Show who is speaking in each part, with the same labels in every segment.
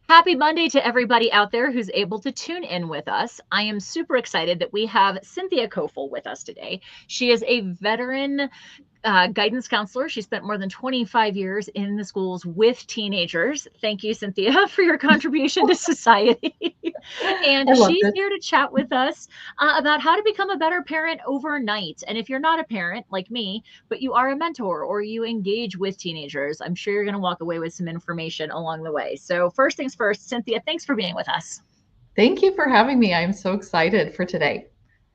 Speaker 1: Happy Monday to everybody out there who's able to tune in with us. I am super excited that we have Cynthia Coufal with us today. She is a veteran guidance counselor. She spent more than 25 years in the schools with teenagers. Thank you, Cynthia, for your contribution to society.
Speaker 2: I
Speaker 1: And
Speaker 2: love
Speaker 1: she's
Speaker 2: this.
Speaker 1: here to chat with us about how to become a better parent overnight. And if you're not a parent like me, but you are a mentor or you engage with teenagers, I'm sure you're going to walk away with some information along the way. So, first things first, Cynthia, thanks for being with us.
Speaker 2: Thank you for having me. I'm so excited for today.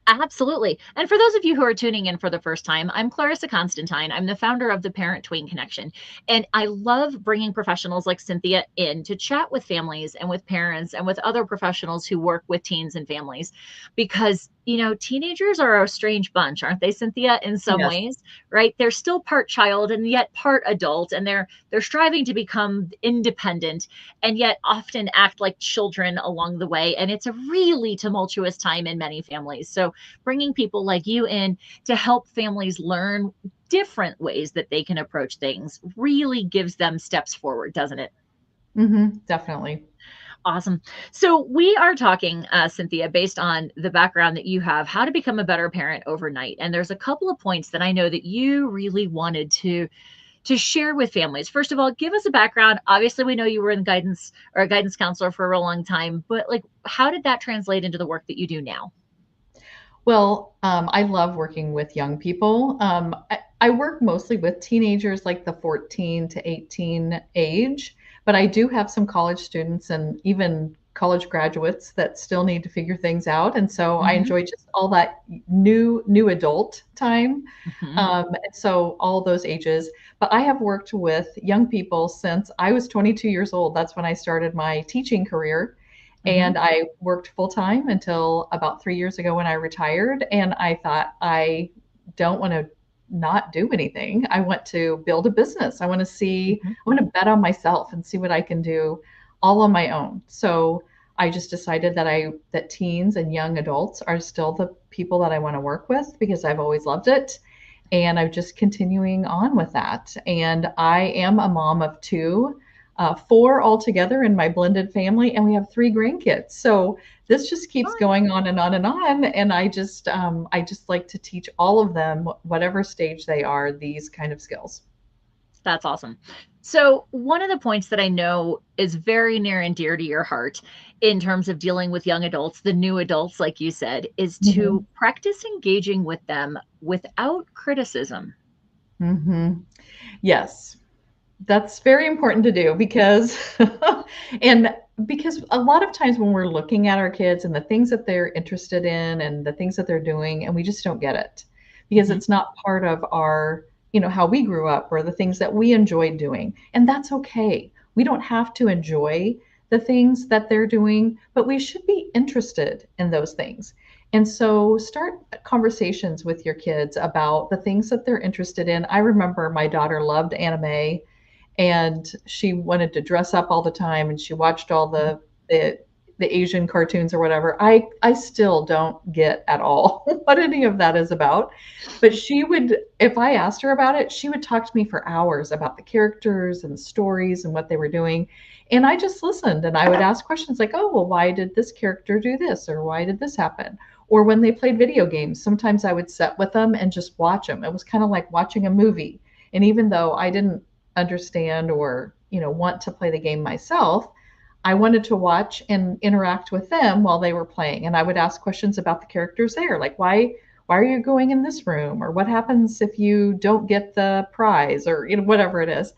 Speaker 1: Absolutely. And for those of you who are tuning in for the first time, I'm Clarissa Constantine. I'm the founder of the Parent Tween Connection. And I love bringing professionals like Cynthia in to chat with families and with parents and with other professionals who work with teens and families because, teenagers are a strange bunch, aren't they, Cynthia, in some
Speaker 2: Yes.
Speaker 1: ways, right? They're still part child and yet part adult, and they're striving to become independent and yet often act like children along the way. And it's a really tumultuous time in many families. So bringing people like you in to help families learn different ways that they can approach things really gives them steps forward, doesn't it?
Speaker 2: Definitely.
Speaker 1: Awesome. So we are talking, Cynthia, based on the background that you have, how to become a better parent overnight. And there's a couple of points that I know that you really wanted to share with families. First of all, give us a background. Obviously, we know you were in guidance or a guidance counselor for a real long time, but like, how did that translate into the work that you do now?
Speaker 2: Well, I love working with young people. I work mostly with teenagers, like the 14 to 18 age, but I do have some college students and even college graduates that still need to figure things out. And so I
Speaker 1: Hmm.
Speaker 2: enjoy just all that new adult time.
Speaker 1: Hmm.
Speaker 2: And so all those ages. But I have worked with young people since I was 22 years old. That's when I started my teaching career.
Speaker 1: Hmm.
Speaker 2: And I worked full time until about 3 years ago when I retired. And I thought, I don't want to not do anything. I want to build a business.
Speaker 1: Hmm.
Speaker 2: I want to bet on myself and see what I can do all on my own. So I just decided that teens and young adults are still the people that I want to work with because I've always loved it. And I'm just continuing on with that. And I am a mom of two, four altogether in my blended family, and we have three grandkids. So this just keeps
Speaker 1: Fun.
Speaker 2: going on and on and on. And I just like to teach all of them, whatever stage they are, these kind of skills.
Speaker 1: That's awesome. So, one of the points that I know is very near and dear to your heart in terms of dealing with young adults, the new adults, like you said, is to
Speaker 2: Hmm.
Speaker 1: practice engaging with them without criticism.
Speaker 2: Hmm. Yes, that's very important to do because and because a lot of times when we're looking at our kids and the things that they're interested in and the things that they're doing and we just don't get it because
Speaker 1: Hmm.
Speaker 2: it's not part of our, how we grew up or the things that we enjoyed doing. And that's okay. We don't have to enjoy the things that they're doing, but we should be interested in those things. And so start conversations with your kids about the things that they're interested in. I remember my daughter loved anime and she wanted to dress up all the time and she watched all the the Asian cartoons or whatever. I still don't get at all what any of that is about. But she would, if I asked her about it, she would talk to me for hours about the characters and the stories and what they were doing. And I just listened and I would ask questions like, oh, well, why did this character do this? Or why did this happen? Or when they played video games, sometimes I would sit with them and just watch them. It was kind of like watching a movie. And even though I didn't understand or want to play the game myself, I wanted to watch and interact with them while they were playing, and I would ask questions about the characters there, like why are you going in this room, or what happens if you don't get the prize, or whatever it is.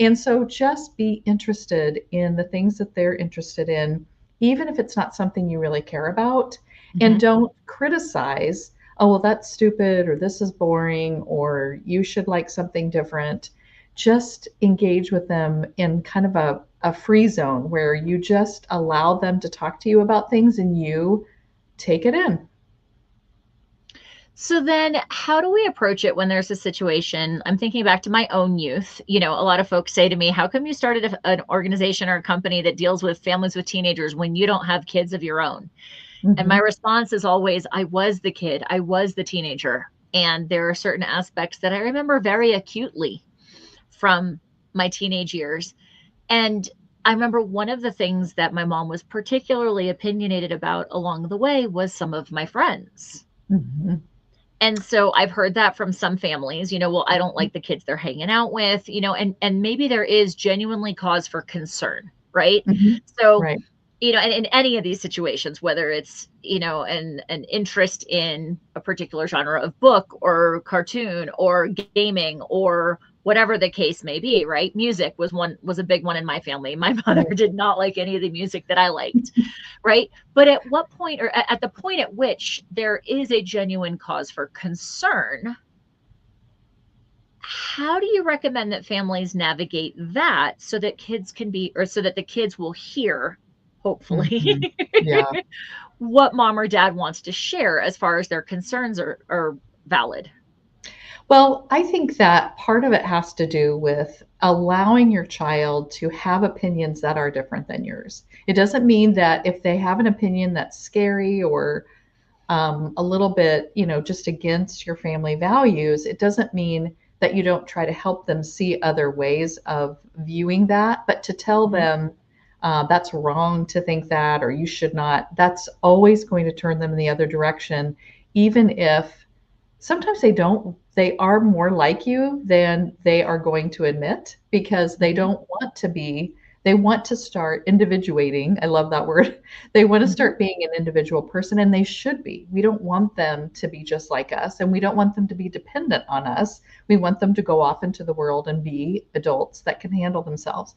Speaker 2: And so just be interested in the things that they're interested in, even if it's not something you really care about,
Speaker 1: Hmm.
Speaker 2: and don't criticize, oh well, that's stupid, or this is boring, or you should like something different. Just engage with them in kind of a free zone where you just allow them to talk to you about things and you take it in.
Speaker 1: So then how do we approach it when there's a situation? I'm thinking back to my own youth. A lot of folks say to me, how come you started an organization or a company that deals with families with teenagers when you don't have kids of your own? And my
Speaker 2: Hmm.
Speaker 1: response is always, I was the kid, I was the teenager. And there are certain aspects that I remember very acutely from my teenage years. And I remember one of the things that my mom was particularly opinionated about along the way was some of my friends.
Speaker 2: Mhm.
Speaker 1: And so I've heard that from some families, well, I don't like the kids they're hanging out with, and maybe there is genuinely cause for concern, right?
Speaker 2: Mhm.
Speaker 1: So,
Speaker 2: Right.
Speaker 1: and in any of these situations, whether it's, an interest in a particular genre of book or cartoon or gaming or whatever the case may be, right? Music was a big one in my family. My mother
Speaker 2: Yeah.
Speaker 1: did not like any of the music that I liked, right? But at what point, or at the point at which there is a genuine cause for concern, how do you recommend that families navigate that so that kids can be, or so that the kids will hear,
Speaker 2: Mhm.
Speaker 1: hopefully,
Speaker 2: Yeah.
Speaker 1: what mom or dad wants to share as far as their concerns are valid?
Speaker 2: Well, I think that part of it has to do with allowing your child to have opinions that are different than yours. It doesn't mean that if they have an opinion that's scary or a little bit, just against your family values, it doesn't mean that you don't try to help them see other ways of viewing that, but to tell
Speaker 1: Mhm,
Speaker 2: them that's wrong to think that, or you should not, that's always going to turn them in the other direction, even if sometimes they are more like you than they are going to admit because they
Speaker 1: mhm,
Speaker 2: don't want to be, they want to start individuating. I love that word. They want to
Speaker 1: mhm,
Speaker 2: start being an individual person, and they should be. We don't want them to be just like us, and we don't want them to be dependent on us. We want them to go off into the world and be adults that can handle themselves.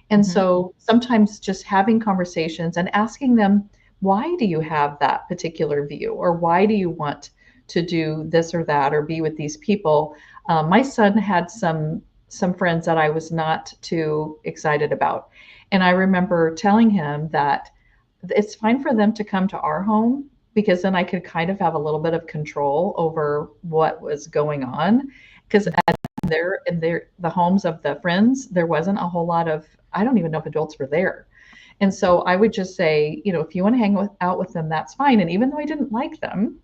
Speaker 2: And
Speaker 1: mhm,
Speaker 2: so sometimes just having conversations and asking them, why do you have that particular view? Or why do you want to do this or that or be with these people? My son had some friends that I was not too excited about. And I remember telling him that it's fine for them to come to our home because then I could kind of have a little bit of control over what was going on. Because there in the homes of the friends, there wasn't a whole lot of, I don't even know if adults were there. And so I would just say, if you want to out with them, that's fine. And even though I didn't like them,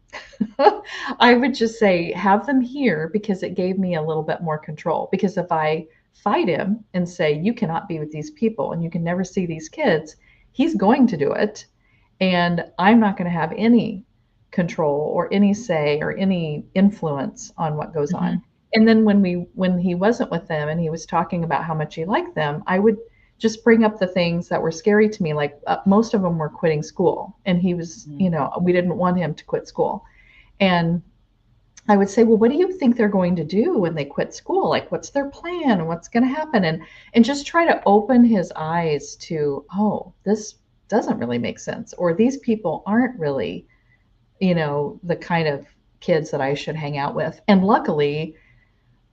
Speaker 2: I would just say, have them here because it gave me a little bit more control. Because if I fight him and say, you cannot be with these people and you can never see these kids, he's going to do it. And I'm not going to have any control or any say or any influence on what goes on.
Speaker 1: mhm.
Speaker 2: And then when he wasn't with them and he was talking about how much he liked them, I would just bring up the things that were scary to me. Like most of them were quitting school, and he was,
Speaker 1: Mm,
Speaker 2: we didn't want him to quit school. And I would say, well, what do you think they're going to do when they quit school? Like, what's their plan and what's going to happen? And just try to open his eyes to, oh, this doesn't really make sense, or these people aren't really, the kind of kids that I should hang out with. And luckily,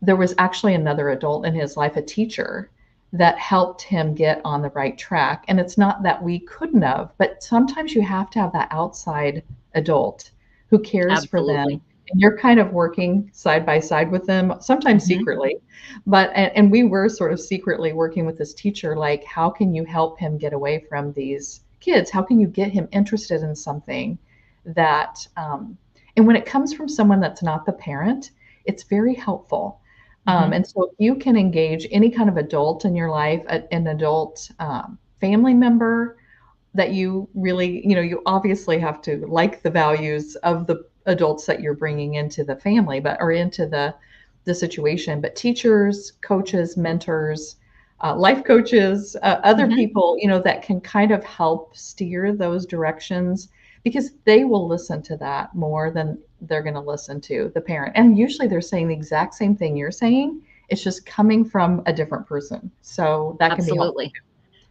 Speaker 2: there was actually another adult in his life, a teacher, that helped him get on the right track. And it's not that we couldn't have, but sometimes you have to have that outside adult who cares for them.
Speaker 1: absolutely.
Speaker 2: And you're kind of working side by side with them, sometimes
Speaker 1: Mhm,
Speaker 2: secretly. But, and we were sort of secretly working with this teacher, like, how can you help him get away from these kids? How can you get him interested in something that, and when it comes from someone that's not the parent, it's very helpful.
Speaker 1: mhm.
Speaker 2: And so if you can engage any kind of adult in your life, an adult family member that you really, you obviously have to like the values of the adults that you're bringing into the family, but or into the situation. But teachers, coaches, mentors, life coaches, other
Speaker 1: Mhm.
Speaker 2: people, that can kind of help steer those directions because they will listen to that more than they're going to listen to the parent. And usually they're saying the exact same thing you're saying. It's just coming from a different person. So that can be helpful.
Speaker 1: Absolutely.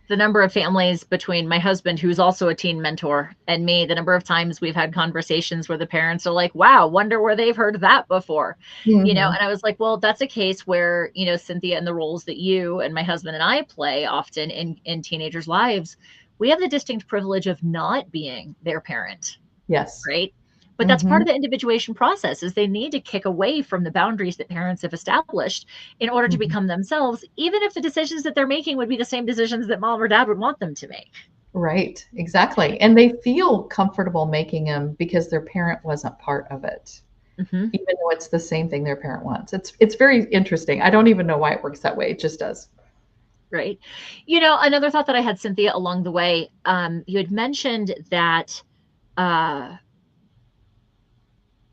Speaker 1: The number of families between my husband, who's also a teen mentor, and me, the number of times we've had conversations where the parents are like, wow, wonder where they've heard that before.
Speaker 2: Hmm.
Speaker 1: And I was like, well, that's a case where, Cynthia, and the roles that you and my husband and I play often in teenagers' lives, we have the distinct privilege of not being their parent,
Speaker 2: Yes.
Speaker 1: right? But that's part
Speaker 2: Hmm.
Speaker 1: of the individuation process is they need to kick away from the boundaries that parents have established in order to
Speaker 2: Hmm.
Speaker 1: become themselves, even if the decisions that they're making would be the same decisions that mom or dad would want them to make.
Speaker 2: Right, exactly. And they feel comfortable making them because their parent wasn't part of it,
Speaker 1: Hmm.
Speaker 2: even though it's the same thing their parent wants. It's very interesting. I don't even know why it works that way. It just does.
Speaker 1: Right. You know, another thought that I had, Cynthia, along the way, you had mentioned that, uh,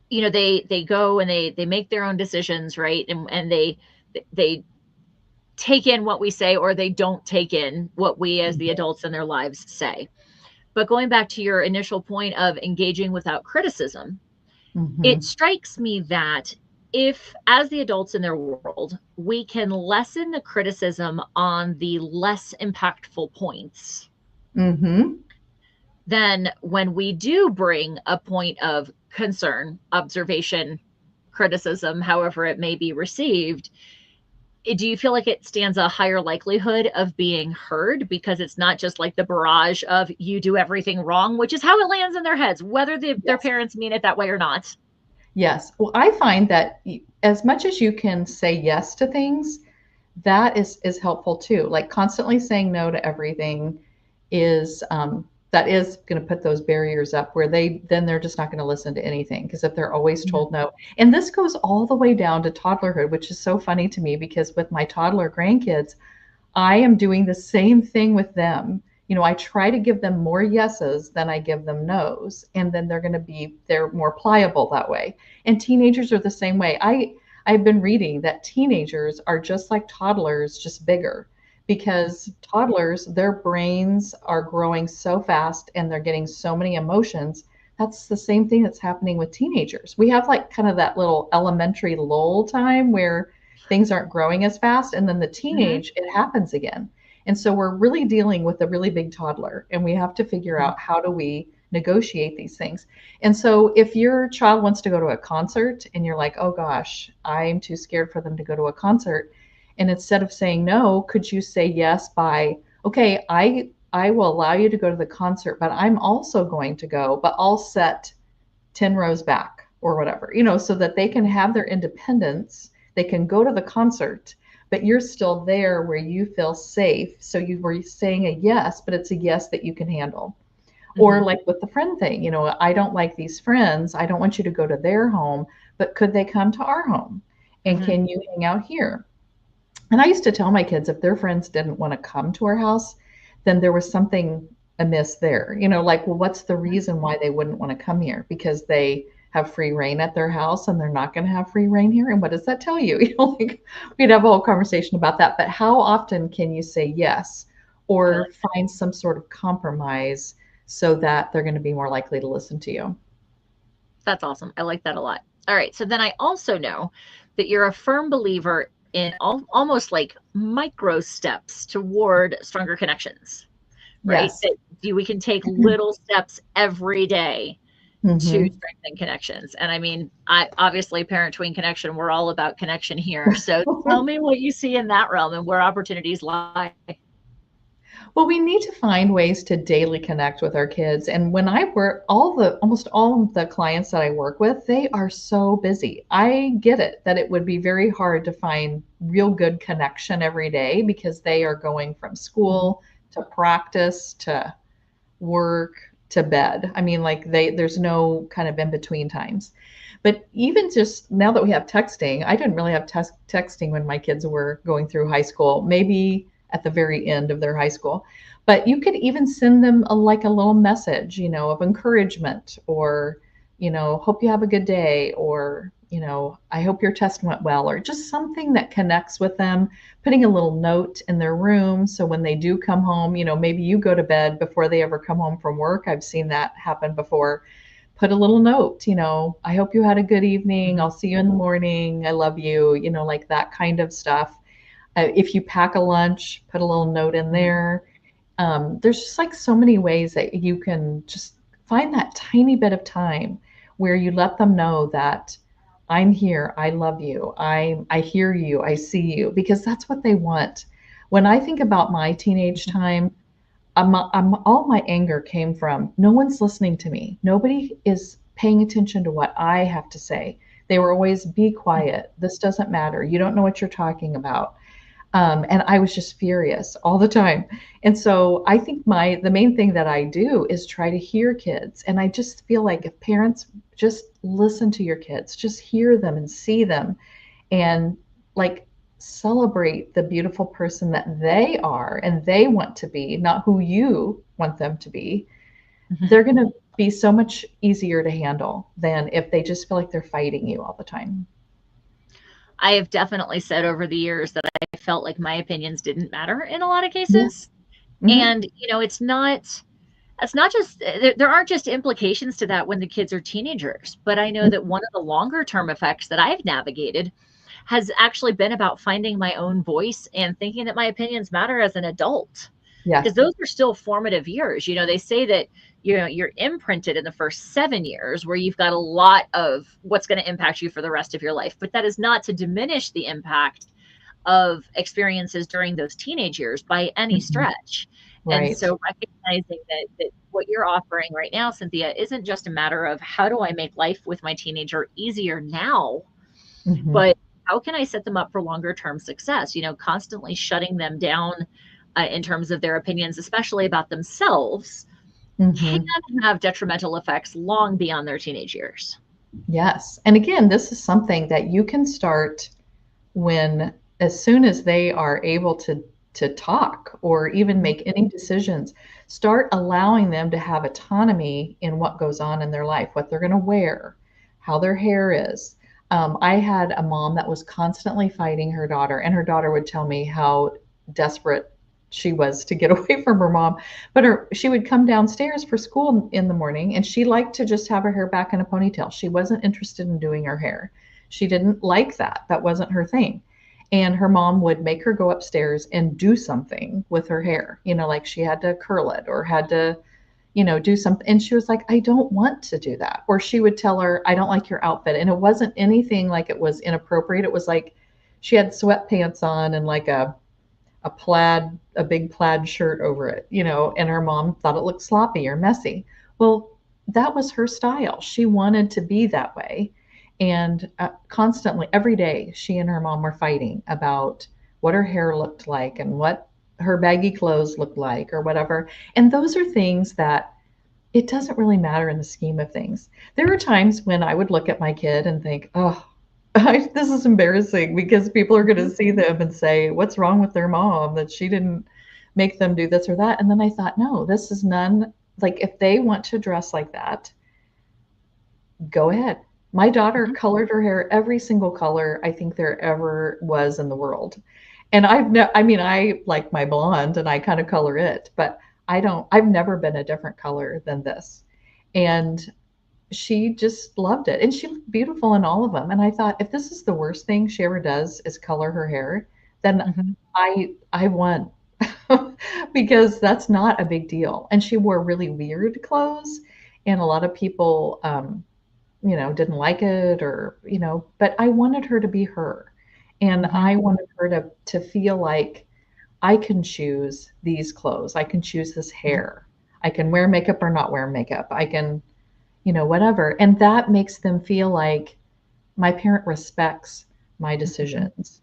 Speaker 1: you know, they go and they make their own decisions, right? And they take in what we say, or they don't take in what we as the
Speaker 2: Mhm.
Speaker 1: adults in their lives say. But going back to your initial point of engaging without criticism, it
Speaker 2: Mhm.
Speaker 1: strikes me that if, as the adults in their world, we can lessen the criticism on the less impactful points,
Speaker 2: Mhm.
Speaker 1: then when we do bring a point of concern, observation, criticism, however it may be received, do you feel like it stands a higher likelihood of being heard because it's not just like the barrage of you do everything wrong, which is how it lands in their heads, whether their
Speaker 2: Yes.
Speaker 1: parents mean it that way or not?
Speaker 2: Yes. Well, I find that as much as you can say yes to things, that is helpful too. Like constantly saying no to everything is that is going to put those barriers up where they're just not going to listen to anything because if they're always
Speaker 1: Mhm.
Speaker 2: told no. And this goes all the way down to toddlerhood, which is so funny to me because with my toddler grandkids, I am doing the same thing with them. You know, I try to give them more yeses than I give them nos, and then they're more pliable that way. And teenagers are the same way. I've been reading that teenagers are just like toddlers, just bigger because toddlers, their brains are growing so fast and they're getting so many emotions. That's the same thing that's happening with teenagers. We have like kind of that little elementary lull time where things aren't growing as fast. And then the
Speaker 1: Mhm.
Speaker 2: teenage, it happens again. And so we're really dealing with a really big toddler, and we have to figure
Speaker 1: Mhm.
Speaker 2: out how do we negotiate these things. And so if your child wants to go to a concert and you're like, oh gosh, I'm too scared for them to go to a concert. And instead of saying no, could you say yes by, okay, I will allow you to go to the concert, but I'm also going to go, but I'll set 10 rows back or whatever, so that they can have their independence. They can go to the concert, but you're still there where you feel safe. So you were saying a yes, but it's a yes that you can handle. Or
Speaker 1: Mhm.
Speaker 2: like with the friend thing, I don't like these friends. I don't want you to go to their home, but could they come to our home? And
Speaker 1: Mhm.
Speaker 2: can you hang out here? And I used to tell my kids if their friends didn't want to come to our house, then there was something amiss there. Like, well, what's the reason why they wouldn't want to come here? Because they have free reign at their house and they're not going to have free reign here. And what does that tell you? Like we'd have a whole conversation about that. But how often can you say yes
Speaker 1: I
Speaker 2: or
Speaker 1: like
Speaker 2: find some sort of compromise so that they're going to be more likely to listen to you?
Speaker 1: That's awesome. I like that a lot. All right. So then I also know that you're a firm believer in almost like micro steps toward stronger connections, right?
Speaker 2: Yes.
Speaker 1: That we can take little steps every day to
Speaker 2: Hmm.
Speaker 1: strengthen connections. And I mean, I obviously parent tween connection, we're all about connection here. So tell me what you see in that realm and where opportunities lie.
Speaker 2: Well, we need to find ways to daily connect with our kids. And when I work, almost all of the clients that I work with, they are so busy. I get it that it would be very hard to find real good connection every day because they are going from
Speaker 1: Mhm.
Speaker 2: school to practice to work to bed. I mean, like there's no kind of in between times. But even just now that we have texting, I didn't really have texting when my kids were going through high school, maybe at the very end of their high school. But you could even send them like a little message, of encouragement or, hope you have a good day or, I hope your test went well or just something that connects with them, putting a little note in their room so when they do come home, maybe you go to bed before they ever come home from work. I've seen that happen before. Put a little note, I hope you had a good evening.
Speaker 1: Mhm.
Speaker 2: I'll see you in the morning. I love you, like that kind of stuff. If you pack a lunch, put a little note in
Speaker 1: Mhm.
Speaker 2: there. There's just like so many ways that you can just find that tiny bit of time where you let them know that I'm here, I love you, I hear you, I see you, because that's what they want. When I think about my teenage
Speaker 1: Mhm.
Speaker 2: time, all my anger came from no one's listening to me. Nobody is paying attention to what I have to say. They were always, be quiet. This doesn't matter. You don't know what you're talking about. And I was just furious all the time. And so I think the main thing that I do is try to hear kids. And I just feel like if parents just listen to your kids, just hear them and see them, and like celebrate the beautiful person that they are and they want to be, not who you want them to be,
Speaker 1: Mhm.
Speaker 2: they're going to be so much easier to handle than if they just feel like they're fighting you all the time.
Speaker 1: I have definitely said over the years that I felt like my opinions didn't matter in a lot of
Speaker 2: Yeah.
Speaker 1: cases.
Speaker 2: Hmm.
Speaker 1: And, it's not just, there aren't just implications to that when the kids are teenagers, but I know that one of the longer term effects that I've navigated has actually been about finding my own voice and thinking that my opinions matter as an adult. Because
Speaker 2: Yes.
Speaker 1: those are still formative years. They say that you're imprinted in the first 7 years where you've got a lot of what's going to impact you for the rest of your life. But that is not to diminish the impact of experiences during those teenage years by any
Speaker 2: Hmm.
Speaker 1: stretch. And
Speaker 2: Right.
Speaker 1: so recognizing that what you're offering right now, Cynthia, isn't just a matter of how do I make life with my teenager easier now,
Speaker 2: Hmm.
Speaker 1: but how can I set them up for longer term success? Constantly shutting them down in terms of their opinions, especially about themselves, can
Speaker 2: Hmm.
Speaker 1: have detrimental effects long beyond their teenage years.
Speaker 2: Yes. And again, this is something that you can start when, as soon as they are able to talk or even
Speaker 1: Mhm.
Speaker 2: make any decisions, start allowing them to have autonomy in what goes on in their life, what they're going to wear, how their hair is. I had a mom that was constantly fighting her daughter, and her daughter would tell me how desperate she was to get away from her mom. But she would come downstairs for school in the morning, and she liked to just have her hair back in a ponytail. She wasn't interested in doing her hair. She didn't like that. That wasn't her thing. And her mom would make her go upstairs and do something with her hair, like she had to curl it or had to, do something. And she was like, I don't want to do that. Or she would tell her, I don't like your outfit. And it wasn't anything like it was inappropriate. It was like she had sweatpants on and like a big plaid shirt over it, and her mom thought it looked sloppy or messy. Well, that was her style. She wanted to be that way. And constantly, every day, she and her mom were fighting about what her hair looked like and what her baggy clothes looked like or whatever. And those are things that it doesn't really matter in the scheme of things. There are times when I would look at my kid and think, oh, this is embarrassing because people are going to see them and say, what's wrong with their mom that she didn't make them do this or that? And then I thought, no, this is none. Like, if they want to dress like that, go ahead. My daughter
Speaker 1: Mhm.
Speaker 2: colored her hair every single color I think there ever was in the world. And I mean, I like my blonde and I kind of color it, but I've never been a different color than this. And she just loved it. And she looked beautiful in all of them. And I thought, if this is the worst thing she ever does is color her hair, then
Speaker 1: Mhm.
Speaker 2: I won. Because that's not a big deal. And she wore really weird clothes, and a lot of people didn't like it, or, but I wanted her to be her. And
Speaker 1: Mhm.
Speaker 2: I wanted her to feel like I can choose these clothes. I can choose this
Speaker 1: Mhm.
Speaker 2: hair. I can wear makeup or not wear makeup. I can, whatever. And that makes them feel like my parent respects my
Speaker 1: Mhm.
Speaker 2: decisions.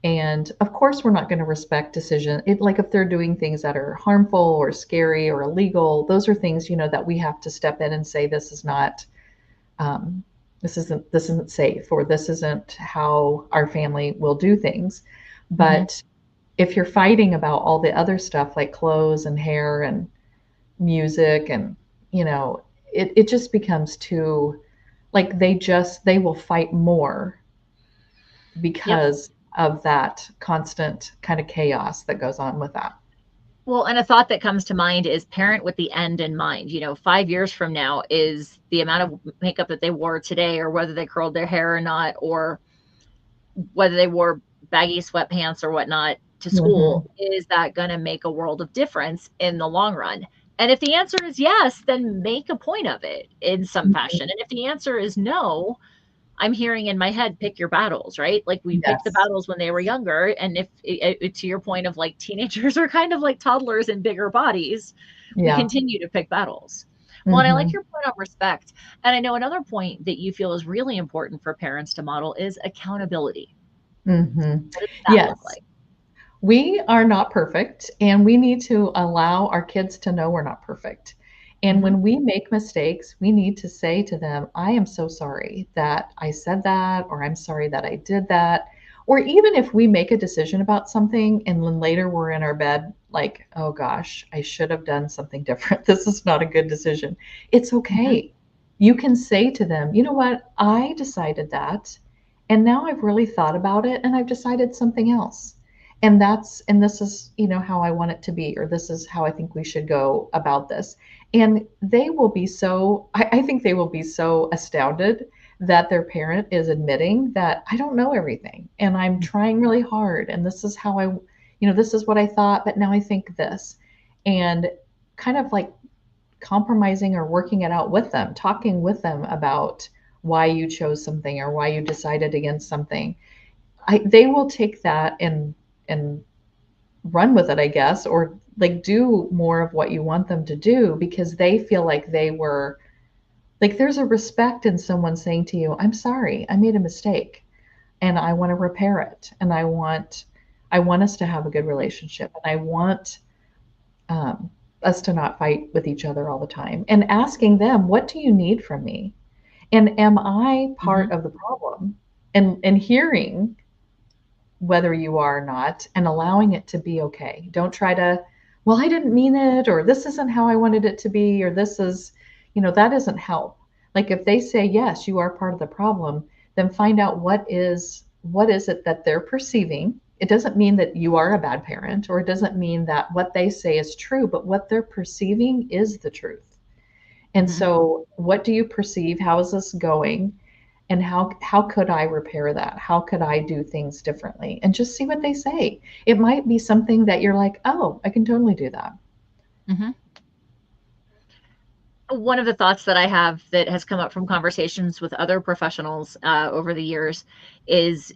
Speaker 2: And of course, we're not going to respect decision. Like if they're doing things that are harmful or scary or illegal, those are things, that we have to step in and say, this is not, um, this isn't safe, or this isn't how our family will do things.
Speaker 1: Mhm.
Speaker 2: But if you're fighting about all the other stuff like clothes and hair and music and you know it just becomes too, like, they will fight more
Speaker 1: Yep.
Speaker 2: because of that constant kind of chaos that goes on with that.
Speaker 1: Well, and a thought that comes to mind is parent with the end in mind. 5 years from now is the amount of makeup that they wore today, or whether they curled their hair or not, or whether they wore baggy sweatpants or whatnot to school.
Speaker 2: Hmm.
Speaker 1: Is that going to make a world of difference in the long run? And if the answer is yes, then make a point of it in some fashion. And if the answer is no, I'm hearing in my head, pick your battles, right? Like we picked the
Speaker 2: Yes.
Speaker 1: battles when they were younger. And if to your point of like teenagers are kind of like toddlers in bigger bodies, we
Speaker 2: Yeah.
Speaker 1: continue to pick battles. Well, and I like
Speaker 2: Hmm.
Speaker 1: your point on respect. And I know another point that you feel is really important for parents to model is accountability.
Speaker 2: Hmm.
Speaker 1: What does that look
Speaker 2: Yes.
Speaker 1: like?
Speaker 2: We are not perfect, and we need to allow our kids to know we're not perfect. And
Speaker 1: Hmm.
Speaker 2: when we make mistakes, we need to say to them, I am so sorry that I said that, or I'm sorry that I did that. Or even if we make a decision about something and then later we're in our bed, like, oh gosh, I should have done something different. This is not a good decision. It's
Speaker 1: Mhm.
Speaker 2: okay. You can say to them, you know what? I decided that. And now I've really thought about it and I've decided something else. And this is, how I want it to be, or this is how I think we should go about this. And they will be so, I think they will be so astounded that their parent is admitting that I don't know everything and I'm trying really hard. And this is how this is what I thought, but now I think this. And kind of like compromising or working it out with them, talking with them about why you chose something or why you decided against something. They will take that and run with it, I guess, or like do more of what you want them to do because they feel like they were like there's a respect in someone saying to you, I'm sorry, I made a mistake and I want to repair it. And I want us to have a good relationship. And I want um, us to not fight with each other all the time. And asking them, what do you need from me? And am I part
Speaker 1: Mhm.
Speaker 2: of the problem? And hearing whether you are or not and allowing it to be okay. Don't try to, well, I didn't mean it, or this isn't how I wanted it to be, or this is, that doesn't help. Like if they say, yes, you are part of the problem, then find out what is it that they're perceiving. It doesn't mean that you are a bad parent, or it doesn't mean that what they say is true, but what they're perceiving is the truth. And
Speaker 1: Mhm.
Speaker 2: so, what do you perceive? How is this going? And how could I repair that? How could I do things differently? And just see what they say. It might be something that you're like, oh, I can totally do that.
Speaker 1: Mhm. One of the thoughts that I have that has come up from conversations with other professionals over the years is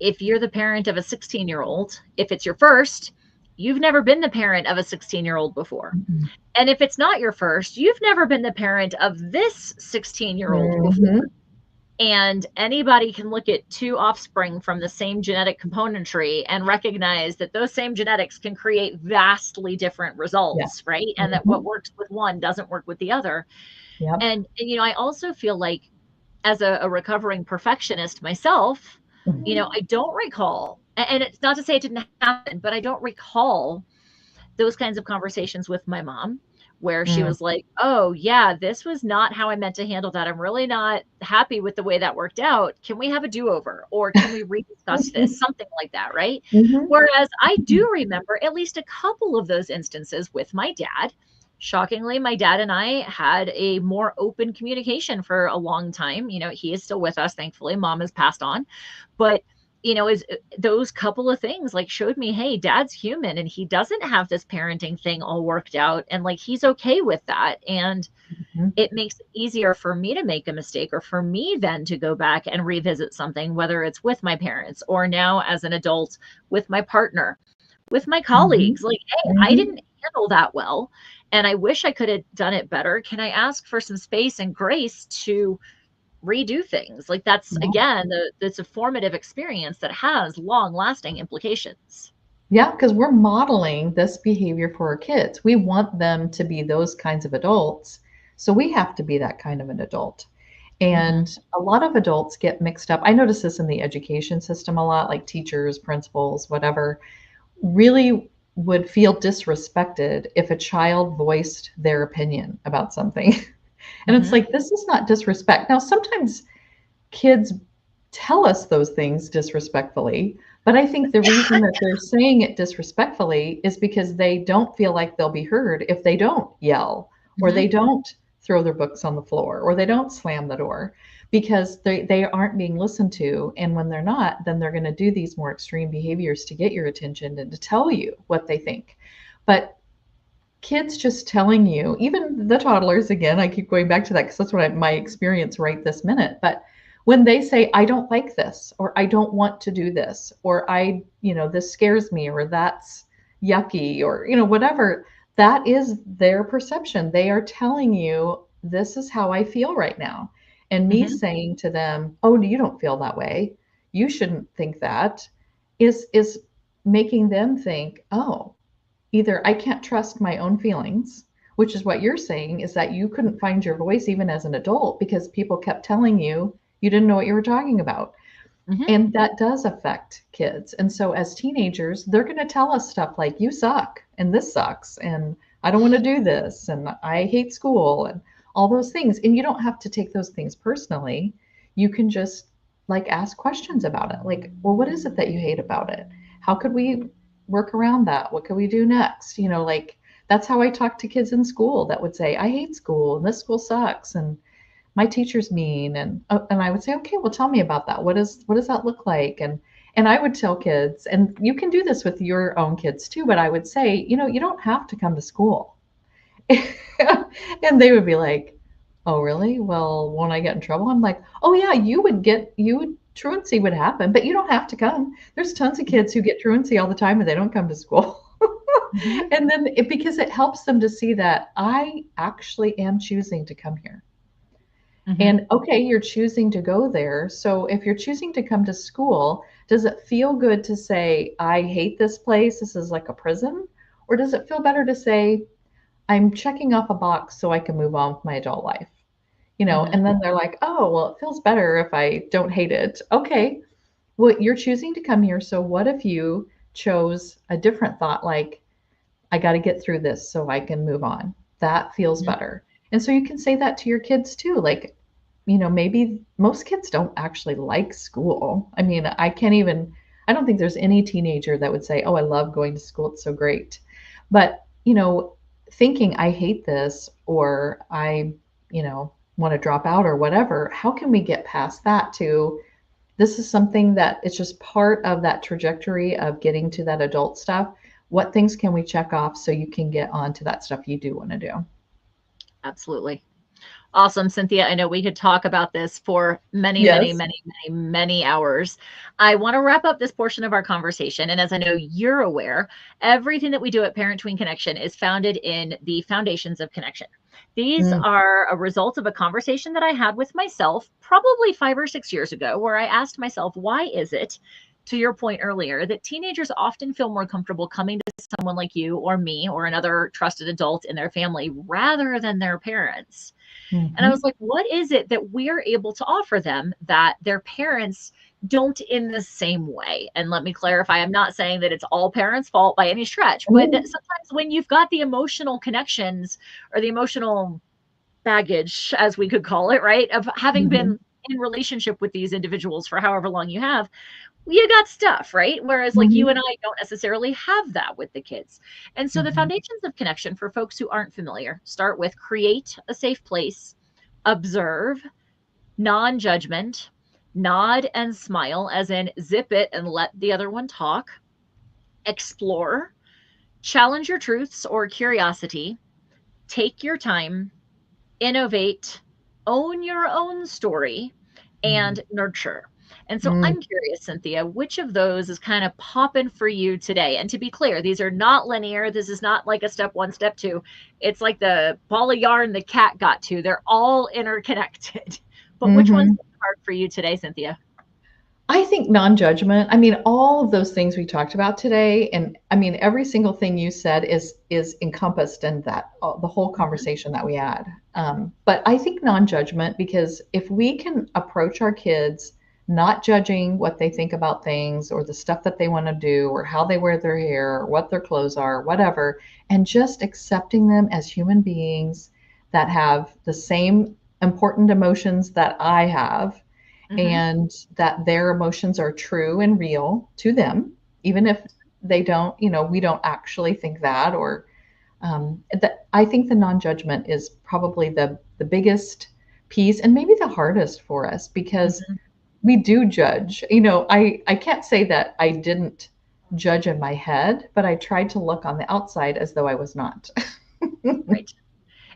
Speaker 1: if you're the parent of a 16-year-old, if it's your first, you've never been the parent of a 16-year-old before.
Speaker 2: Mhm.
Speaker 1: And if it's not your first, you've never been the parent of this 16-year-old before.
Speaker 2: Mhm.
Speaker 1: And anybody can look at two offspring from the same genetic componentry and recognize that those same genetics can create vastly different
Speaker 2: Yeah.
Speaker 1: results, right? And that what
Speaker 2: Mhm.
Speaker 1: works with one doesn't work with the other.
Speaker 2: Yep.
Speaker 1: And I also feel like as a recovering perfectionist myself,
Speaker 2: Mhm.
Speaker 1: I don't recall, and it's not to say it didn't happen, but I don't recall those kinds of conversations with my mom where she
Speaker 2: Mm.
Speaker 1: was like, "Oh, yeah, this was not how I meant to handle that. I'm really not happy with the way that worked out. Can we have a do-over or can we rediscuss this?" Something like that, right?
Speaker 2: Mhm.
Speaker 1: Whereas I do remember at least a couple of those instances with my dad. Shockingly, my dad and I had a more open communication for a long time. He is still with us, thankfully. Mom has passed on, but is those couple of things like showed me, hey, dad's human and he doesn't have this parenting thing all worked out and like he's okay with that. And
Speaker 2: Mhm.
Speaker 1: it makes it easier for me to make a mistake or for me then to go back and revisit something, whether it's with my parents or now as an adult with my partner, with my
Speaker 2: Mhm.
Speaker 1: colleagues. Like, hey, I
Speaker 2: Mhm.
Speaker 1: didn't handle that well. And I wish I could have done it better. Can I ask for some space and grace to redo things? Like that's
Speaker 2: Yeah.
Speaker 1: again, that's a formative experience that has long-lasting implications.
Speaker 2: Yeah, because we're modeling this behavior for our kids. We want them to be those kinds of adults. So we have to be that kind of an adult.
Speaker 1: Mhm.
Speaker 2: And a lot of adults get mixed up. I notice this in the education system a lot, like teachers, principals, whatever, really would feel disrespected if a child voiced their opinion about something. And it's
Speaker 1: Mhm.
Speaker 2: like, this is not disrespect. Now, sometimes kids tell us those things disrespectfully, but I think the reason that they're saying it disrespectfully is because they don't feel like they'll be heard if they don't yell or
Speaker 1: Mhm.
Speaker 2: they don't throw their books on the floor or they don't slam the door because they aren't being listened to. And when they're not, then they're going to do these more extreme behaviors to get your attention and to tell you what they think. But kids just telling you, even the toddlers, again, I keep going back to that because that's what my experience right this minute. But when they say, I don't like this, or I don't want to do this, or this scares me, or that's yucky, or, whatever, that is their perception. They are telling you, this is how I feel right now. And me
Speaker 1: Mhm.
Speaker 2: saying to them, oh, you don't feel that way. You shouldn't think that is making them think, oh, either I can't trust my own feelings, which is what you're saying, is that you couldn't find your voice even as an adult because people kept telling you you didn't know what you were talking about.
Speaker 1: Hmm.
Speaker 2: And that does affect kids. And so as teenagers, they're going to tell us stuff like, you suck, and this sucks, and I don't want to do this, and I hate school, and all those things. And you don't have to take those things personally. You can just like ask questions about it. Like, well, what is it that you hate about it? How could we work around that? What could we do next? Like that's how I talk to kids in school that would say, I hate school, and this school sucks, and my teacher's mean, and I would say, okay, well, tell me about that. What does that look like? And I would tell kids, and you can do this with your own kids too, but I would say, you don't have to come to school. And they would be like, oh, really? Well, won't I get in trouble? I'm like, oh yeah, truancy would happen, but you don't have to come. There's tons of kids who get truancy all the time and they don't come to school.
Speaker 1: Hmm.
Speaker 2: And then because it helps them to see that I actually am choosing to come here.
Speaker 1: Hmm.
Speaker 2: And okay, you're choosing to go there. So if you're choosing to come to school, does it feel good to say, I hate this place? This is like a prison? Or does it feel better to say, I'm checking off a box so I can move on with my adult life?
Speaker 1: Hmm.
Speaker 2: And then they're like, oh, well, it feels better if I don't hate it. Okay, well, you're choosing to come here. So what if you chose a different thought, like, I got to get through this so I can move on? That feels better. And so you can say that to your kids too. Like, maybe most kids don't actually like school. I mean, I don't think there's any teenager that would say, oh, I love going to school. It's so great. But, thinking I hate this or want to drop out or whatever, how can we get past that to this is something that it's just part of that trajectory of getting to that adult stuff? What things can we check off so you can get on to that stuff you do want to do?
Speaker 1: Absolutely. Awesome, Cynthia. I know we could talk about this for many, many,
Speaker 2: Yes.
Speaker 1: many, many, many hours. I want to wrap up this portion of our conversation. And as I know you're aware, everything that we do at Parent Tween Connection is founded in the foundations of connection. These
Speaker 2: Mm,
Speaker 1: are a result of a conversation that I had with myself probably 5 or 6 years ago, where I asked myself, why is it, to your point earlier, that teenagers often feel more comfortable coming to someone like you or me or another trusted adult in their family rather than their parents? And I was
Speaker 2: mhm,
Speaker 1: like, what is it that we're able to offer them that their parents don't in the same way? And let me clarify, I'm not saying that it's all parents' fault by any stretch, but that
Speaker 2: mhm,
Speaker 1: sometimes when you've got the emotional connections or the emotional baggage, as we could call it, right, of having been
Speaker 2: mhm,
Speaker 1: in relationship with these individuals for however long you have, you got stuff, right? Whereas like you and
Speaker 2: mhm,
Speaker 1: I don't necessarily have that with the kids. And so the
Speaker 2: mhm,
Speaker 1: foundations of connection for folks who aren't familiar start with create a safe place, observe, non judgment, nod and smile, as in zip it and let the other one talk, explore, challenge your truths or curiosity, take your time, innovate, own your own story,
Speaker 2: mhm,
Speaker 1: and nurture. And so
Speaker 2: mm,
Speaker 1: I'm curious, Cynthia, which of those is kind of popping for you today? And to be clear, these are not linear. This is not like a step one, step two. It's like the ball of yarn the cat got to. They're all interconnected. But which one's
Speaker 2: mhm.
Speaker 1: hard for you today, Cynthia?
Speaker 2: I think non-judgment. I mean, all of those things we talked about today, and I mean, every single thing you said is encompassed in that the whole
Speaker 1: Mhm.
Speaker 2: conversation that we had. But I think non-judgment because if we can approach our kids not judging what they think about things or the stuff that they want to do or how they wear their hair or what their clothes are, whatever, and just accepting them as human beings that have the same important emotions that I have
Speaker 1: Mhm.
Speaker 2: and that their emotions are true and real to them, even if they don't, we don't actually think that, or that I think the non-judgment is probably the biggest piece and maybe the hardest for us because
Speaker 1: Mhm.
Speaker 2: we do judge. I can't say that I didn't judge in my head, but I tried to look on the outside as though I was not.
Speaker 1: Right.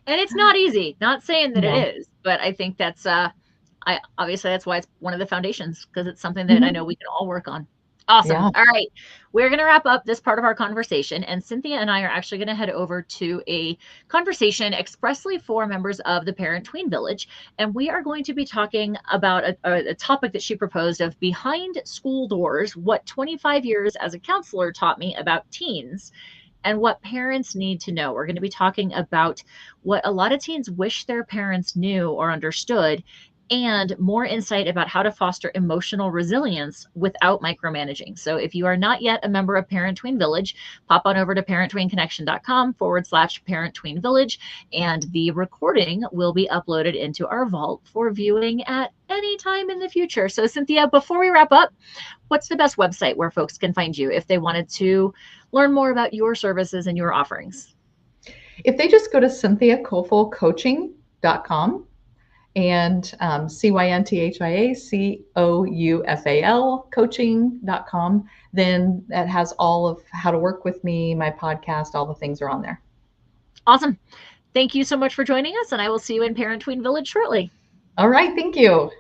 Speaker 1: And it's not easy. Not saying that
Speaker 2: No.
Speaker 1: it is, but I think that's I obviously that's why it's one of the foundations because it's something that I know
Speaker 2: Mhm.
Speaker 1: we can all work on. Awesome.
Speaker 2: Yeah.
Speaker 1: All right. We're going to wrap up this part of our conversation and Cynthia and I are actually going to head over to a conversation expressly for members of the Parent Tween Village and we are going to be talking about a topic that she proposed of behind school doors, what 25 years as a counselor taught me about teens and what parents need to know. We're going to be talking about what a lot of teens wish their parents knew or understood and more insight about how to foster emotional resilience without micromanaging. So if you are not yet a member of Parent Tween Village, pop on over to parenttweenconnection.com/Parent Tween Village, and the recording will be uploaded into our vault for viewing at any time in the future. So Cynthia, before we wrap up, what's the best website where folks can find you if they wanted to learn more about your services and your offerings?
Speaker 2: If they just go to cynthiacoufalcoaching.com and CYNTHIACOUFAL coaching.com, then that has all of how to work with me, my podcast, all the things are on there.
Speaker 1: Awesome. Thank you so much for joining us, and I will see you in Parent Tween Village shortly.
Speaker 2: All right. Thank you.